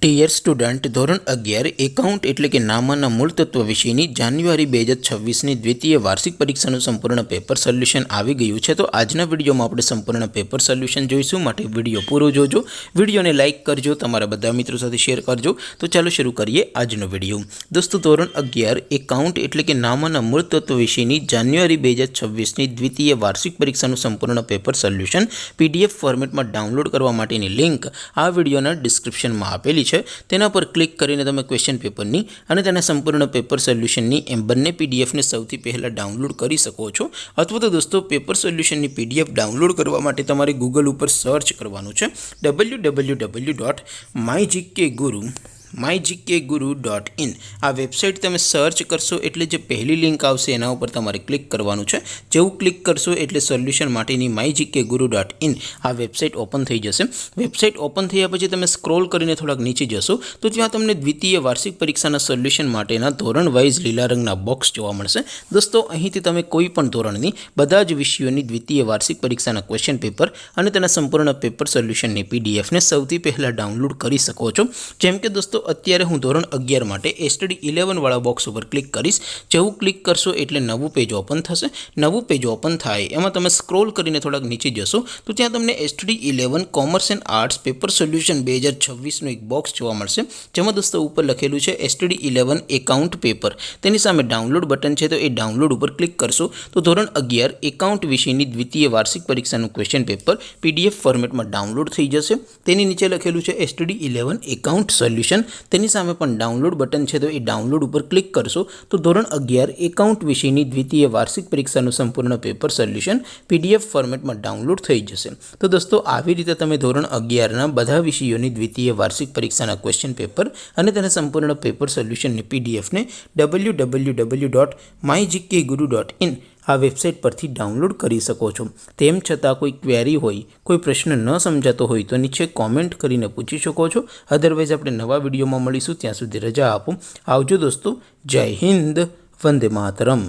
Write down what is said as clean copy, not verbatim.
Dear student, ધોરણ 11 account એટલે કે નામાના મૂળ તત્વ વિષયની જાન્યુઆરી 2026ની દ્વિતીય વાર્ષિક પરીક્ષાનું સંપૂર્ણ પેપર સોલ્યુશન આવી ગયું છે। તો આજના વિડીયોમાં આપણે સંપૂર્ણ પેપર સોલ્યુશન જોઈશું, માટે વિડીયો પૂરો જોજો, વિડીયોને લાઇક કરજો, તમારા બધા મિત્રો સાથે શેર કરજો। તો ચાલો શરૂ કરીએ આજનો વિડીયો। દોસ્તો, ધોરણ 11 એકાઉન્ટ એટલે કે નામાના મૂળ તત્વ વિષયની જાન્યુઆરી 2026ની દ્વિતીય વાર્ષિક પરીક્ષાનું સંપૂર્ણ પેપર સોલ્યુશન PDF ફોર્મેટમાં ડાઉનલોડ કરવા માટેની લિંક આ વિડીયોના ડિસ્ક્રિપ્શનમાં આપેલી છે। તેના પર ક્લિક કરીને તમે ક્વેશ્ચન પેપરની અને તેના સંપૂર્ણ પેપર સોલ્યુશનની એમ બંને પીડીએફને સૌથી પહેલાં ડાઉનલોડ કરી શકો છો। અથવા તો દોસ્તો, પેપર સોલ્યુશનની પીડીએફ ડાઉનલોડ કરવા માટે તમારે ગૂગલ ઉપર સર્ચ કરવાનું છે www.mygkguru.in। આ વેબસાઇટ તમે સર્ચ કરશો એટલે જે પહેલી લિંક આવશે એના ઉપર તમારે ક્લિક કરવાનું છે। જેવું ક્લિક કરશો એટલે સોલ્યુશન માટેની mygkguru.in આ વેબસાઇટ ઓપન થઈ જશે। વેબસાઇટ ઓપન થયા પછી તમે સ્ક્રોલ કરીને થોડાક નીચે જશો તો ત્યાં તમને દ્વિતીય વાર્ષિક પરીક્ષાના સોલ્યુશન માટેના ધોરણ વાઇઝ લીલા રંગના બોક્સ જોવા મળશે। દોસ્તો, અહીંથી તમે કોઈ પણ ધોરણની બધા જ વિષયોની દ્વિતીય વાર્ષિક પરીક્ષાના ક્વેશ્ચન પેપર અને તેના સંપૂર્ણ પેપર સોલ્યુશનની પીડીએફને સૌથી પહેલાં ડાઉનલોડ કરી શકો છો। જેમ કે દોસ્તો, અત્યારે હું ધોરણ 11 માટે STD 11 વાળા બોક્સ ઉપર ક્લિક કરીશ। જેવું ક્લિક કરશો એટલે નવું પેજ ઓપન થશે। નવું પેજ ઓપન થાય એમાં તમે સ્ક્રોલ કરીને થોડાક નીચે જશો તો ત્યાં તમને STD 11 commerce and arts paper solution 2026નું એક બોક્સ જોવા મળશે, જેમાં દોસ્તો ઉપર લખેલું છે STD 11 એકાઉન્ટ પેપર। તેની સામે ડાઉનલોડ બટન છે, તો એ ડાઉનલોડ ઉપર ક્લિક કરશો તો ધોરણ 11 એકાઉન્ટ વિષયની દ્વિતીય વાર્ષિક પરીક્ષાનું ક્વેશ્ચન પેપર PDF ફોર્મેટમાં ડાઉનલોડ થઈ જશે। તેની નીચે લખેલું છે STD 11 એકાઉન્ટ સોલ્યુશન, તેની સામે પણ ડાઉનલોડ બટન છે, તો એ ડાઉનલોડ ઉપર ક્લિક કરશો તો ધોરણ 11 એકાઉન્ટ વિષયની દ્વિતીય વાર્ષિક પરીક્ષાનું સંપૂર્ણ પેપર સોલ્યુશન PDF ફોર્મેટમાં ડાઉનલોડ થઈ જશે। તો દોસ્તો, આવી રીતે તમે ધોરણ 11ના બધા વિષયોની દ્વિતીય વાર્ષિક પરીક્ષાના ક્વેશ્ચન પેપર અને તેના સંપૂર્ણ પેપર સોલ્યુશનની પીડીએફને www.mygkguru.in આ વેબસાઇટ પરથી ડાઉનલોડ કરી શકો છો। તેમ છતાં કોઈ ક્વેરી હોય, કોઈ પ્રશ્ન ન સમજાતો હોય તો નીચે કોમેન્ટ કરીને પૂછી શકો છો। અધરવાઇઝ આપણે નવા વિડીયોમાં મળીશું, ત્યાં સુધી રજા આપો। આવજો દોસ્તો, જય હિન્દ, વંદે માતરમ।